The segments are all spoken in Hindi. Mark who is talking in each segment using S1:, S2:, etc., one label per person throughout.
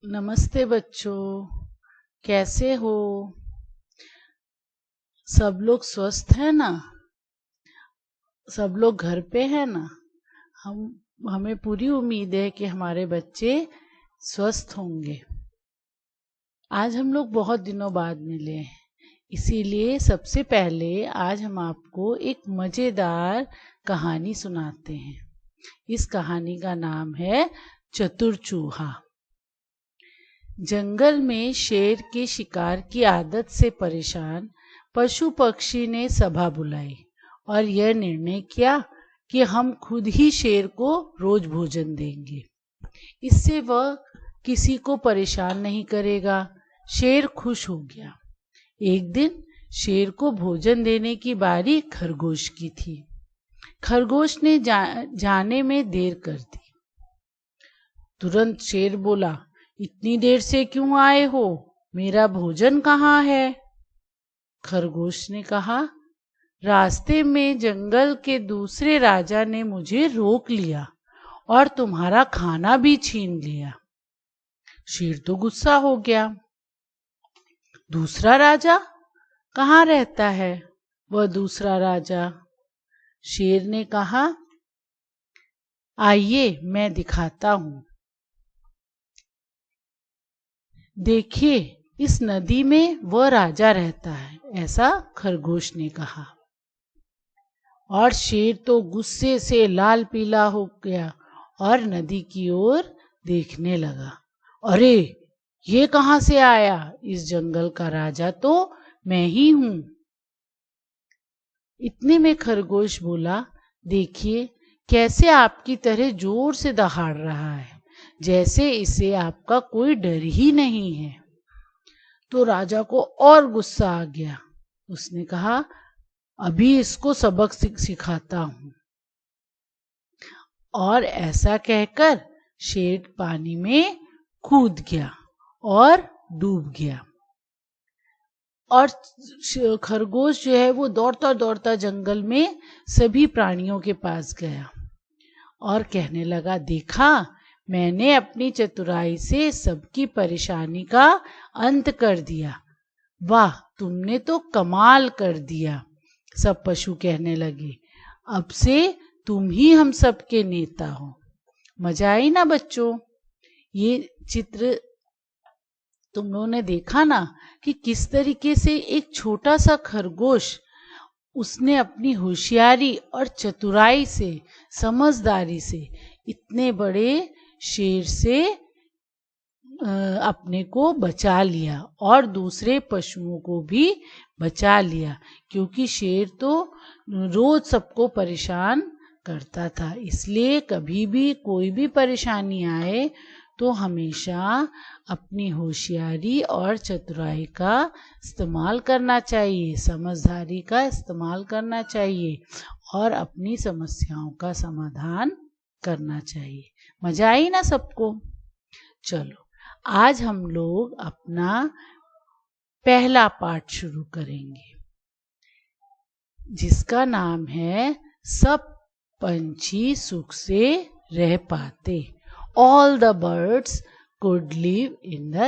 S1: नमस्ते बच्चों, कैसे हो? सब लोग स्वस्थ हैं ना? सब लोग घर पे हैं ना? हमें पूरी उम्मीद है कि हमारे बच्चे स्वस्थ होंगे। आज हम लोग बहुत दिनों बाद मिले हैं, इसीलिए सबसे पहले आज हम आपको एक मजेदार कहानी सुनाते हैं। इस कहानी का नाम है चतुर चूहा। जंगल में शेर के शिकार की आदत से परेशान पशु पक्षी ने सभा बुलाई और यह निर्णय किया कि हम खुद ही शेर को रोज भोजन देंगे। इससे वह किसी को परेशान नहीं करेगा। शेर खुश हो गया। एक दिन शेर को भोजन देने की बारी खरगोश की थी। खरगोश ने जाने में देर कर दी। तुरंत शेर बोला, इतनी देर से क्यों आए हो? मेरा भोजन कहाँ है? खरगोश ने कहा, रास्ते में जंगल के दूसरे राजा ने मुझे रोक लिया और तुम्हारा खाना भी छीन लिया। शेर तो गुस्सा हो गया। दूसरा राजा कहाँ रहता है वह दूसरा राजा? शेर ने कहा, आइए मैं दिखाता हूँ। देखिए, इस नदी में वह राजा रहता है, ऐसा खरगोश ने कहा। और शेर तो गुस्से से लाल पीला हो गया और नदी की ओर देखने लगा। अरे, ये कहाँ से आया? इस जंगल का राजा तो मैं ही हूं। इतने में खरगोश बोला, देखिए कैसे आपकी तरह जोर से दहाड़ रहा है, जैसे इसे आपका कोई डर ही नहीं है। तो राजा को और गुस्सा आ गया। उसने कहा, अभी इसको सबक सिखाता हूं। और ऐसा कहकर शेर पानी में कूद गया और डूब गया। और खरगोश जो है वो दौड़ता दौड़ता जंगल में सभी प्राणियों के पास गया और कहने लगा, देखा, मैंने अपनी चतुराई से सबकी परेशानी का अंत कर दिया। वाह, तुमने तो कमाल कर दिया। सब पशु कहने लगे, अब से तुम ही हम सबके नेता हो। मजा आई ना बच्चों? ये चित्र तुम लोगों ने देखा ना कि किस तरीके से एक छोटा सा खरगोश, उसने अपनी होशियारी और चतुराई से, समझदारी से इतने बड़े शेर से अपने को बचा लिया और दूसरे पशुओं को भी बचा लिया, क्योंकि शेर तो रोज सबको परेशान करता था। इसलिए कभी भी कोई भी परेशानी आए तो हमेशा अपनी होशियारी और चतुराई का इस्तेमाल करना चाहिए, समझदारी का इस्तेमाल करना चाहिए और अपनी समस्याओं का समाधान करना चाहिए। मजा आई ना सबको? चलो, आज हम लोग अपना पहला पाठ शुरू करेंगे, जिसका नाम है सब पंछी सुख से रह पाते। All the birds could live in the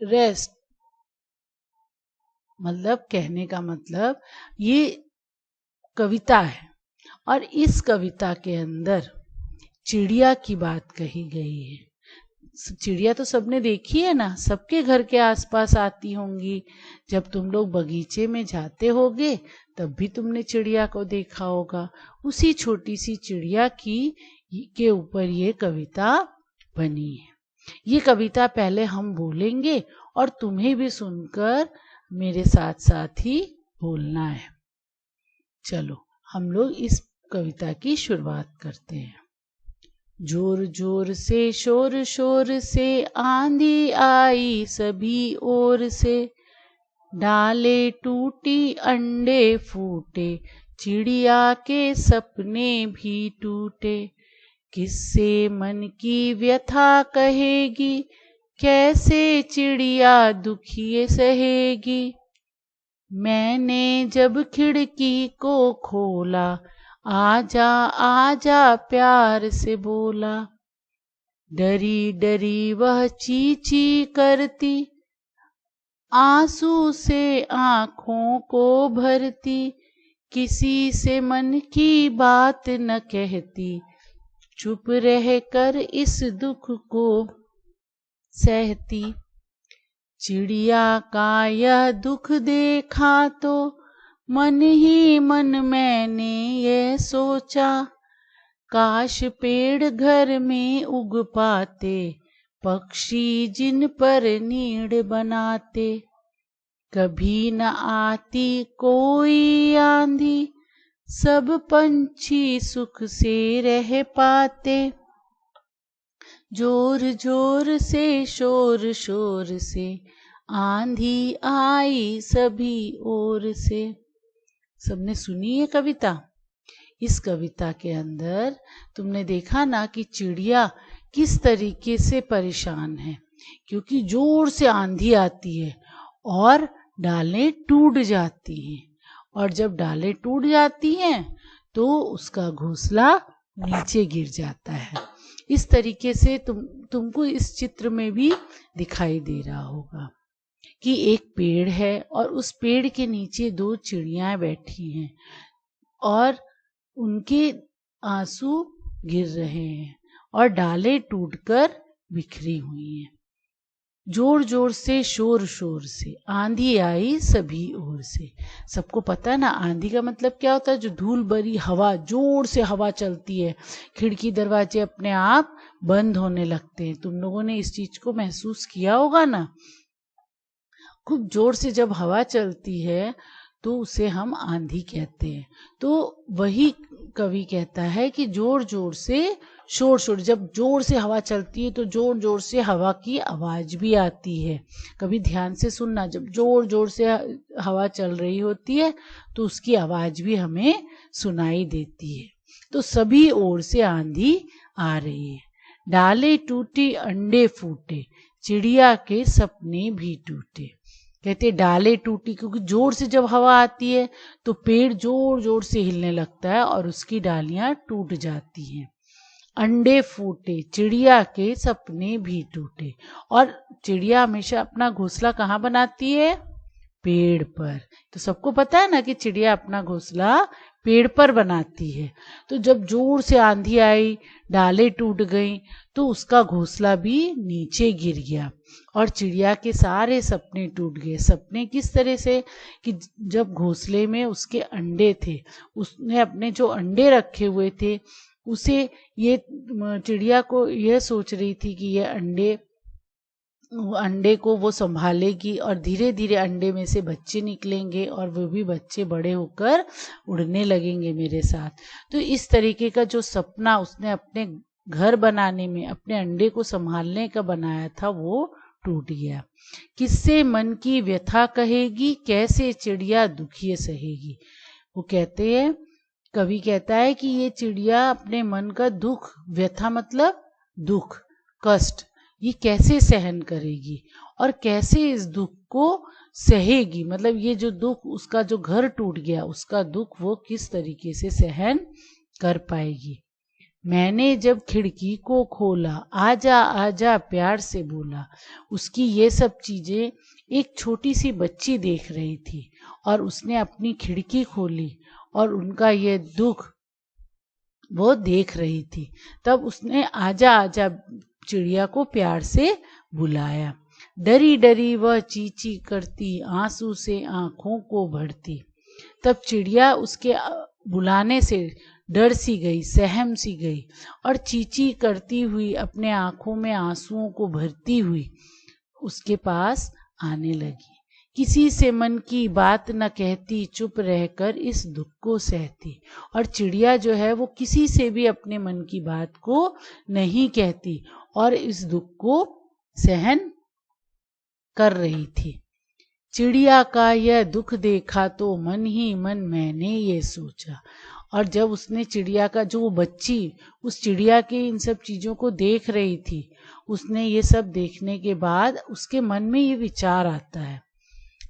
S1: rest। मतलब कहने का मतलब ये कविता है और इस कविता के अंदर चिड़िया की बात कही गई है। चिड़िया तो सबने देखी है ना, सबके घर के आसपास आती होंगी। जब तुम लोग बगीचे में जाते होगे तब भी तुमने चिड़िया को देखा होगा। उसी छोटी सी चिड़िया के ऊपर ये कविता बनी है। ये कविता पहले हम बोलेंगे और तुम्हें भी सुनकर मेरे साथ साथ ही बोलना है। चलो, हम लोग इस कविता की शुरुआत करते हैं। जोर जोर से शोर शोर से आंधी आई सभी ओर से, डाले टूटी अंडे फूटे, चिड़िया के सपने भी टूटे। किससे मन की व्यथा कहेगी, कैसे चिड़िया दुखी सहेगी। मैंने जब खिड़की को खोला, आजा आजा प्यार से बोला। डरी डरी वह चींची करती, आंसू से आंखों को भरती, किसी से मन की बात न कहती, चुप रह कर इस दुख को सहती। चिड़िया का यह दुख देखा तो मन ही मन मैंने ये सोचा, काश पेड़ घर में उग पाते, पक्षी जिन पर नीड़ बनाते। कभी न आती कोई आंधी, सब पंछी सुख से रह पाते। जोर जोर से शोर शोर से, आंधी आई सभी ओर से। सबने सुनी है कविता? इस कविता के अंदर तुमने देखा ना कि चिड़िया किस तरीके से परेशान है, क्योंकि जोर से आंधी आती है और डालें टूट जाती हैं, और जब डालें टूट जाती हैं तो उसका घोंसला नीचे गिर जाता है। इस तरीके से तुमको इस चित्र में भी दिखाई दे रहा होगा कि एक पेड़ है और उस पेड़ के नीचे दो चिड़ियां बैठी हैं और उनके आंसू गिर रहे हैं और डालें टूटकर बिखरी हुई हैं। जोर जोर से शोर शोर से, आंधी आई सभी ओर से। सबको पता है ना आंधी का मतलब क्या होता है? जो धूल भरी हवा, जोर से हवा चलती है, खिड़की दरवाजे अपने आप बंद होने लगते हैं। तुम लोगों ने इस चीज को महसूस किया होगा ना। खूब जोर से जब हवा चलती है तो उसे हम आंधी कहते हैं। तो वही कवि कहता है कि जोर जोर से शोर शोर, जब जोर से हवा चलती है तो जोर जोर से हवा की आवाज भी आती है। कभी ध्यान से सुनना, जब जोर जोर से हवा चल रही होती है तो उसकी आवाज भी हमें सुनाई देती है। तो सभी ओर से आंधी आ रही है। डाले टूटे अंडे फूटे, चिड़िया के सपने भी टूटे। कहते डाले टूटी, क्योंकि जोर से जब हवा आती है तो पेड़ जोर जोर से हिलने लगता है और उसकी डालियां टूट जाती हैं। अंडे फूटे, चिड़िया के सपने भी टूटे। और चिड़िया हमेशा अपना घोंसला कहाँ बनाती है? पेड़ पर। तो सबको पता है ना कि चिड़िया अपना घोंसला पेड़ पर बनाती है। तो जब जोर से आंधी आई, डालें टूट गई, तो उसका घोंसला भी नीचे गिर गया और चिड़िया के सारे सपने टूट गए। सपने किस तरह से कि जब घोंसले में उसके अंडे थे, उसने अपने जो अंडे रखे हुए थे उसे, ये चिड़िया को यह सोच रही थी कि ये अंडे को वो संभालेगी और धीरे धीरे अंडे में से बच्चे निकलेंगे और वो भी बच्चे बड़े होकर उड़ने लगेंगे मेरे साथ। तो इस तरीके का जो सपना उसने अपने घर बनाने में, अपने अंडे को संभालने का बनाया था, वो टूट गया। किससे मन की व्यथा कहेगी, कैसे चिड़िया दुखी सहेगी। वो कहते हैं, कवि कहता है कि ये चिड़िया अपने मन का दुख, व्यथा मतलब दुख, कष्ट, ये कैसे सहन करेगी और कैसे इस दुख को सहेगी। मतलब ये जो दुख, उसका जो घर टूट गया, उसका दुख वो किस तरीके से सहन कर पाएगी। मैंने जब खिड़की को खोला, आजा आजा प्यार से बोला। उसकी ये सब चीजें एक छोटी सी बच्ची देख रही थी और उसने अपनी खिड़की खोली और उनका ये दुख वो देख रही थी। तब उसने आजा आजा चिड़िया को प्यार से बुलाया। डरी डरी वह चींची करती, आंसू से आंखों को भरती। तब चिड़िया उसके बुलाने से डर सी गई, सहम सी गई और चींची करती हुई, अपने आंखों में आंसुओं को भरती हुई उसके पास आने लगी। किसी से मन की बात न कहती, चुप रहकर इस दुख को सहती। और चिड़िया जो है वो किसी से भी अपने मन की बात को नहीं कहती और इस दुख को सहन कर रही थी। चिड़िया का यह दुख देखा तो मन ही मन मैंने ये सोचा। और जब उसने चिड़िया का, जो बच्ची उस चिड़िया के इन सब चीजों को देख रही थी, उसने ये सब देखने के बाद उसके मन में ये विचार आता है,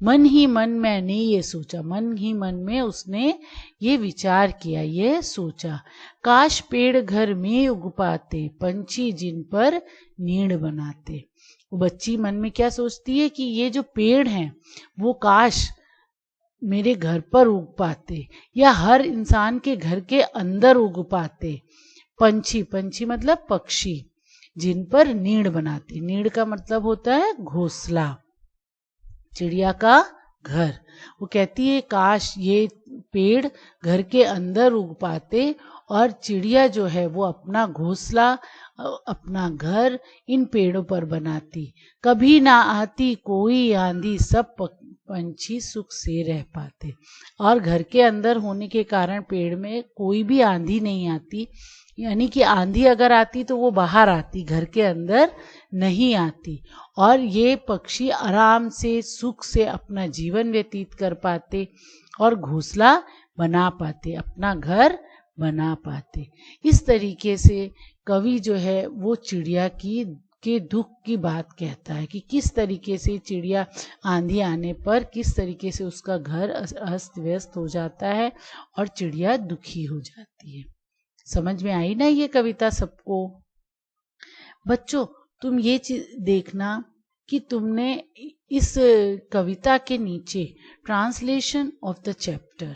S1: मन ही मन मैंने ये सोचा, मन ही मन में उसने ये विचार किया, ये सोचा। काश पेड़ घर में उग पाते, पंछी जिन पर नीड़ बनाते। वो बच्ची मन में क्या सोचती है कि ये जो पेड़ हैं वो काश मेरे घर पर उग पाते, या हर इंसान के घर के अंदर उग पाते। पंछी, पंछी मतलब पक्षी, जिन पर नीड़ बनाते। नीड़ का मतलब होता है घोंसला, चिड़िया का घर। वो कहती है काश ये पेड़ घर के अंदर उग पाते और चिड़िया जो है वो अपना घोंसला, अपना घर इन पेड़ों पर बनाती। कभी ना आती कोई आंधी, सब पंछी सुख से रह पाते। और घर के अंदर होने के कारण पेड़ में कोई भी आंधी नहीं आती, यानी कि आंधी अगर आती तो वो बाहर आती, घर के अंदर नहीं आती। और ये पक्षी आराम से सुख से अपना जीवन व्यतीत कर पाते और घोंसला बना पाते, अपना घर बना पाते। इस तरीके से कवि जो है वो चिड़िया के दुख की बात कहता है कि किस तरीके से चिड़िया आंधी आने पर किस तरीके से उसका घर अस्त व्यस्त हो जाता है और चिड़िया दुखी हो जाती है। समझ में आई ना ये कविता सबको? बच्चों तुम ये चीज देखना कि तुमने इस कविता के नीचे ट्रांसलेशन ऑफ द चैप्टर,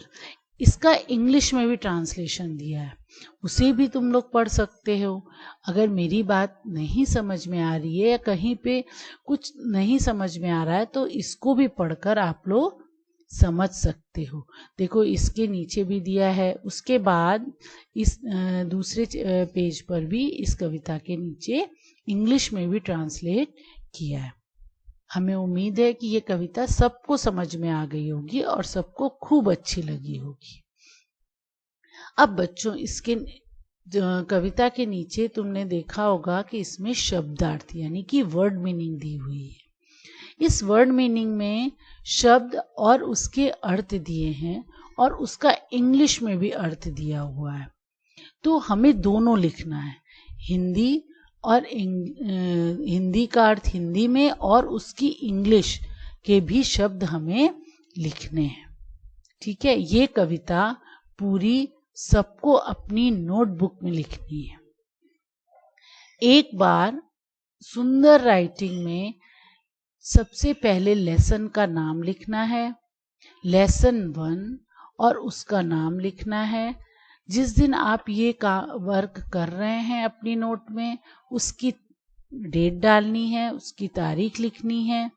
S1: इसका इंग्लिश में भी ट्रांसलेशन दिया है, उसे भी तुम लोग पढ़ सकते हो। अगर मेरी बात नहीं समझ में आ रही है या कहीं पे कुछ नहीं समझ में आ रहा है तो इसको भी पढ़कर आप लोग समझ सकते हो। देखो इसके नीचे भी दिया है, उसके बाद इस दूसरे पेज पर भी इस कविता के नीचे इंग्लिश में भी ट्रांसलेट किया है। हमें उम्मीद है कि ये कविता सबको समझ में आ गई होगी और सबको खूब अच्छी लगी होगी। अब बच्चों इसके कविता के नीचे तुमने देखा होगा कि इसमें शब्दार्थ यानी कि वर्ड मीनिंग दी हुई है। इस वर्ड मीनिंग में शब्द और उसके अर्थ दिए हैं और उसका इंग्लिश में भी अर्थ दिया हुआ है। तो हमें दोनों लिखना है, हिंदी और हिंदी का अर्थ हिंदी में और उसकी इंग्लिश के भी शब्द हमें लिखने हैं। ठीक है, ये कविता पूरी सबको अपनी नोटबुक में लिखनी है। एक बार सुंदर राइटिंग में सबसे पहले लेसन का नाम लिखना है, लेसन 1, और उसका नाम लिखना है। जिस दिन आप ये वर्क कर रहे हैं अपनी नोट में उसकी डेट डालनी है, उसकी तारीख लिखनी है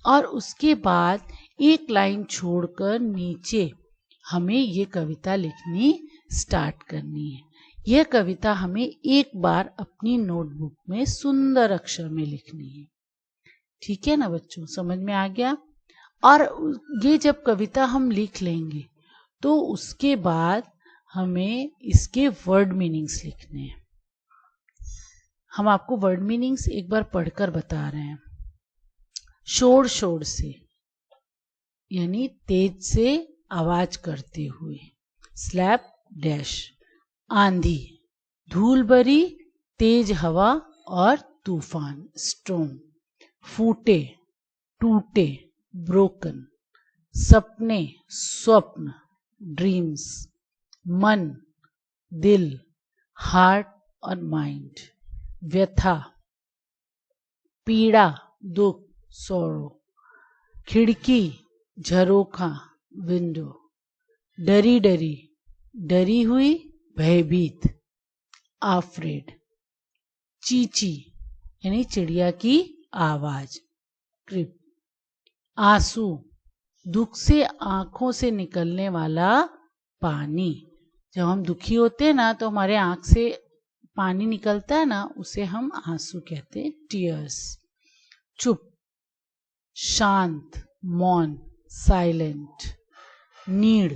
S1: और उसके बाद एक लाइन छोड़कर नीचे हमें ये कविता लिखनी स्टार्ट करनी है। यह कविता हमें एक बार अपनी नोटबुक में सुंदर अक्षर में लिखनी है। ठीक है ना बच्चों, समझ में आ गया? और ये जब कविता हम लिख लेंगे तो उसके बाद हमें इसके वर्ड मीनिंग्स लिखने हैं। हम आपको वर्ड मीनिंग्स एक बार पढ़कर बता रहे हैं। शोर शोर से यानी तेज से आवाज करते हुए, स्लैप डैश, आंधी, धूल भरी तेज हवा और तूफान, स्टॉर्म, फूटे, टूटे, ब्रोकन, सपने, स्वप्न, ड्रीम्स, मन, दिल, हार्ट और माइंड, व्यथा, पीड़ा, दुख, सौरो, खिड़की, झरोखा, विंडो, डरी डरी, डरी हुई, भयभीत, आफ्रेड, चीची यानी चिड़िया की आवाज, क्रिप, आंसू, दुख से आंखों से निकलने वाला पानी। जब हम दुखी होते हैं ना तो हमारे आंख से पानी निकलता है ना, उसे हम आंसू कहते हैं, टीयर्स। चुप, शांत, मौन, साइलेंट। नीड़,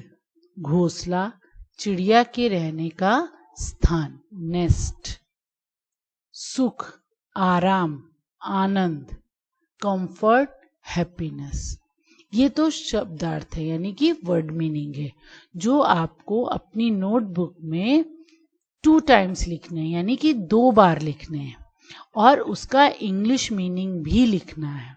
S1: घोंसला, चिड़िया के रहने का स्थान, नेस्ट। सुख, आराम, आनंद, कंफर्ट, हैप्पीनेस। ये तो शब्दार्थ है यानी कि वर्ड मीनिंग है जो आपको अपनी नोटबुक में 2 टाइम्स लिखने हैं, यानी कि 2 बार लिखने हैं और उसका इंग्लिश मीनिंग भी लिखना है।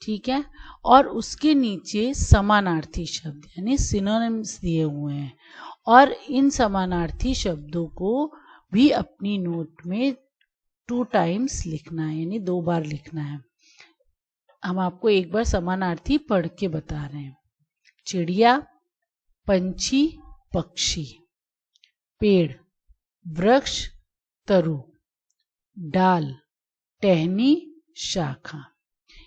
S1: ठीक है। और उसके नीचे समानार्थी शब्द यानी सिनोनिम्स दिए हुए हैं, और इन समानार्थी शब्दों को भी अपनी नोट में 2 टाइम्स लिखना है, यानी 2 बार लिखना है। हम आपको एक बार समानार्थी पढ़ के बता रहे हैं। चिड़िया, पंछी, पक्षी, पेड़, वृक्ष, तरु, डाल, टहनी, शाखा।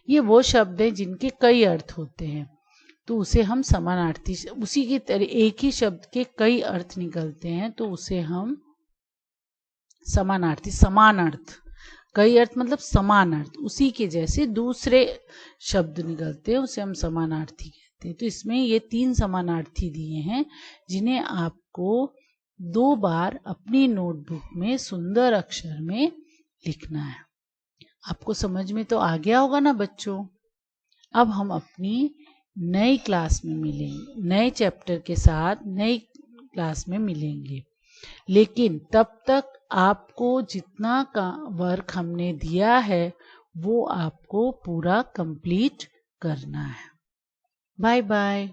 S1: ये वो शब्द हैं जिनके कई अर्थ होते हैं, तो उसे हम समानार्थी, उसी की तरह एक ही शब्द के कई अर्थ निकलते हैं तो उसे हम समानार्थी, समान अर्थ, कई अर्थ मतलब समान अर्थ, उसी के जैसे दूसरे शब्द निकलते हैं उसे हम समानार्थी कहते हैं। तो इसमें ये 3 समानार्थी दिए हैं जिन्हें आपको 2 बार अपनी नोटबुक में सुंदर अक्षर में लिखना है। आपको समझ में तो आ गया होगा ना बच्चों। अब हम अपनी नई क्लास में मिलेंगे, नए चैप्टर के साथ नई क्लास में मिलेंगे, लेकिन तब तक आपको जितना का वर्क हमने दिया है वो आपको पूरा कंप्लीट करना है। Bye bye.